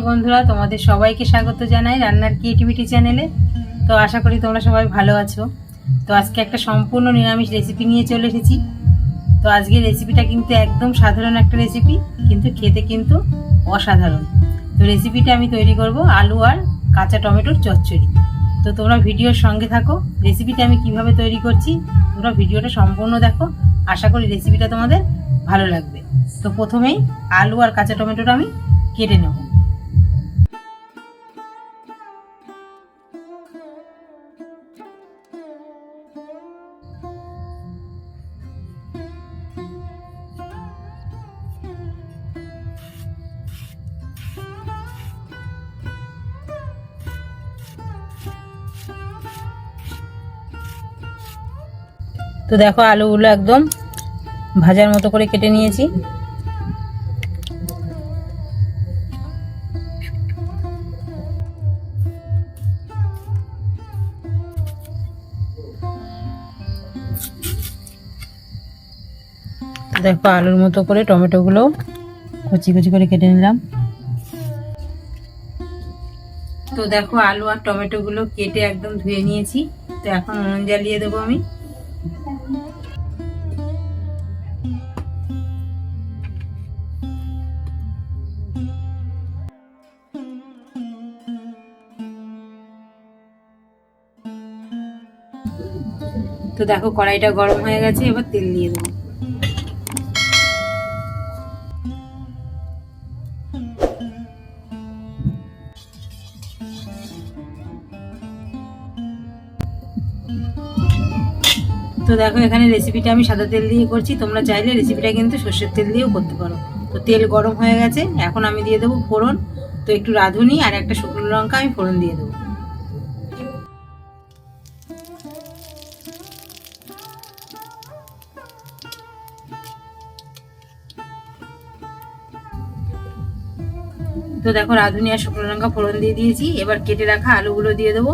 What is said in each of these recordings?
নমস্কার বন্ধুরা, তোমাদের সবাইকে স্বাগত জানাই রান্নার ক্রিয়েটিভিটি চ্যানেলে। তো আশা করি তোমরা সবাই ভালো আছো। তো আজকে একটা সম্পূর্ণ নিরামিষ রেসিপি নিয়ে চলে এসেছি। তো আজকের রেসিপিটা কিন্তু একদম সাধারণ একটা রেসিপি, কিন্তু খেতে কিন্তু অসাধারণ। তো রেসিপিটা আমি তৈরি করব আলু আর কাঁচা টমেটোর চচ্চড়ি। তো তোমরা ভিডিওর সঙ্গে থাকো, রেসিপিটা আমি কিভাবে তৈরি করছি তোমরা ভিডিওটা সম্পূর্ণ দেখো। আশা করি রেসিপিটা তোমাদের ভালো লাগবে। তো প্রথমেই আলু আর কাঁচা টমেটোটা আমি কেটে নেব। তো দেখো আলুগুলো একদম ভাজার মতো করে কেটে নিয়েছি। দেখো আলুর মতো করে টমেটোগুলো কুচি কুচি করে কেটে নিলাম। তো দেখো আলু আর টমেটোগুলো কেটে একদম ধুয়ে নিয়েছি। তো এখন উনুন জ্বালিয়ে দেবো আমি। তো দেখো কড়াইটা গরম হয়ে গেছে, এবার তেল দিয়ে দেবো। তো দেখো এখানে রেসিপিটা আমি সাদা তেল দিয়ে করছি, তোমরা চাইলে রেসিপিটা কিন্তু সর্ষের তেল দিয়েও করতে পারো। তো তেল গরম হয়ে গেছে, এখন আমি দিয়ে দেবো ফোড়ন। তো একটু রাঁধুনি আর একটা শুকনো লঙ্কা আমি ফোড়ন দিয়ে দেবো। তো দেখো রাঁধুনি আর শুকনো লঙ্কা ফোড়ন দিয়ে দিয়েছি, এবার কেটে রাখা আলুগুলো দিয়ে দেবো।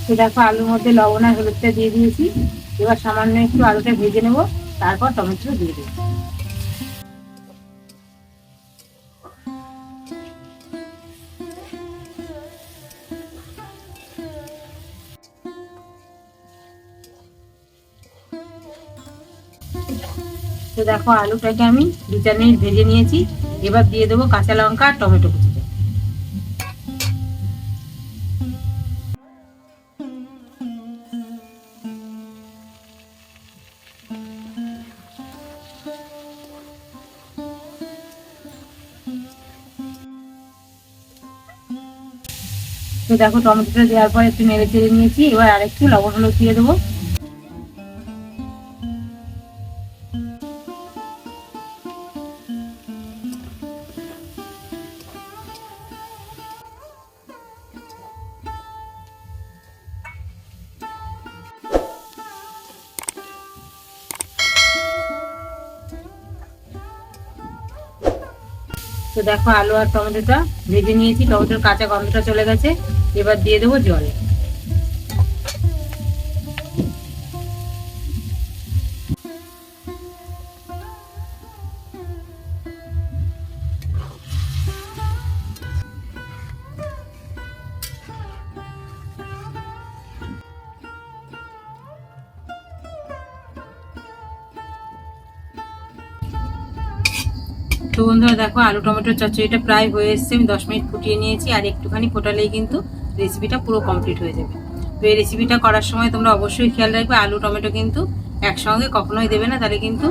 তো দেখো আলুর মধ্যে লবণ আর হলুদটা দিয়ে দিয়েছি, এবার সামান্য একটু আলুটা ভেজে নেব, তারপর টমেটো দিয়ে দেবো। তো দেখো আলুটাকে আমি 2-4 মিনিট ভেজে নিয়েছি, এবার দিয়ে দেবো কাঁচা লঙ্কা আর টমেটো কুচিটা। তো দেখো টমেটোটা দেওয়ার পর একটু নেড়ে চেড়ে নিয়েছি, এবার আরেকটু লবণ হলুদ দিয়ে দেবো। তো দেখো আলু আর টমেটোটা ভেজে নিয়েছি, টমেটোর কাঁচা গন্ধটা চলে গেছে, এবার দিয়ে দেবো জল। তো বন্ধুরা দেখো আলু টমেটোর চচ্চড়িটা প্রায় হয়ে এসছে, আমি 10 মিনিট ফুটিয়ে নিয়েছি, আর একটুখানি ফোটালেই কিন্তু রেসিপিটা পুরো কমপ্লিট হয়ে যাবে। তো এই রেসিপিটা করার সময় তোমরা অবশ্যই খেয়াল রাখবে আলু টমেটো কিন্তু একসঙ্গে কখনোই দেবে না, তাহলে কিন্তু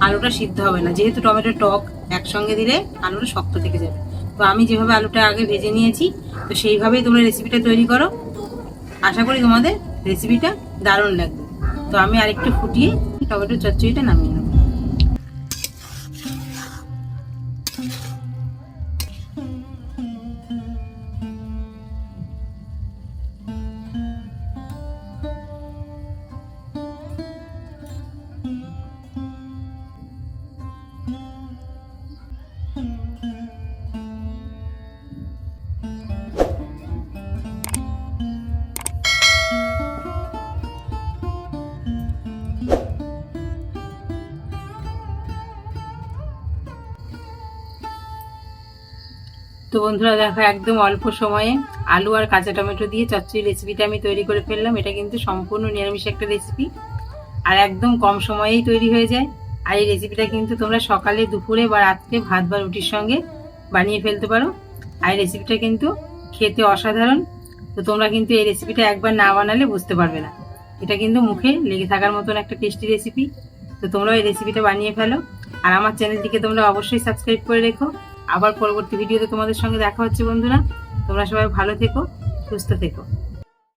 আলুটা সিদ্ধ হবে না, যেহেতু টমেটো টক, একসঙ্গে দিলে আলুটা শক্ত থেকে যাবে। তো আমি যেভাবে আলুটা আগে ভেজে নিয়েছি, তো সেইভাবেই তোমরা রেসিপিটা তৈরি করো। আশা করি তোমাদের রেসিপিটা দারুণ লাগবে। তো আমি আরেকটু ফুটিয়ে টমেটোর চচ্চড়িটা নামিয়ে নেবো। তো তো বন্ধুরা দেখো, একদম অল্প সময়ে আলু আর কাঁচা টমেটো দিয়ে চচ্চড়ি রেসিপিটা আমি তৈরি করে ফেললাম। এটা কিন্তু সম্পূর্ণ নিরামিষ একটা রেসিপি, আর একদম কম সময়েই তৈরি হয়ে যায়। আর এই রেসিপিটা কিন্তু তোমরা সকালে, দুপুরে বা রাত্রে ভাত বা রুটির সঙ্গে বানিয়ে ফেলতে পারো। আর এই রেসিপিটা কিন্তু খেতে অসাধারণ। তো তোমরা কিন্তু এই রেসিপিটা একবার না বানালে বুঝতে পারবে না। এটা কিন্তু মুখে লেগে থাকার মতন একটা টেস্টি রেসিপি। তো তোমরা এই রেসিপিটা বানিয়ে ফেলো, আর আমার চ্যানেলটিকে তোমরা অবশ্যই সাবস্ক্রাইব করে রেখো। আবার পরবর্তী ভিডিওতে তোমাদের সঙ্গে দেখা হচ্ছে বন্ধুরা। তোমরা সবাই ভালো থেকো, সুস্থ থেকো।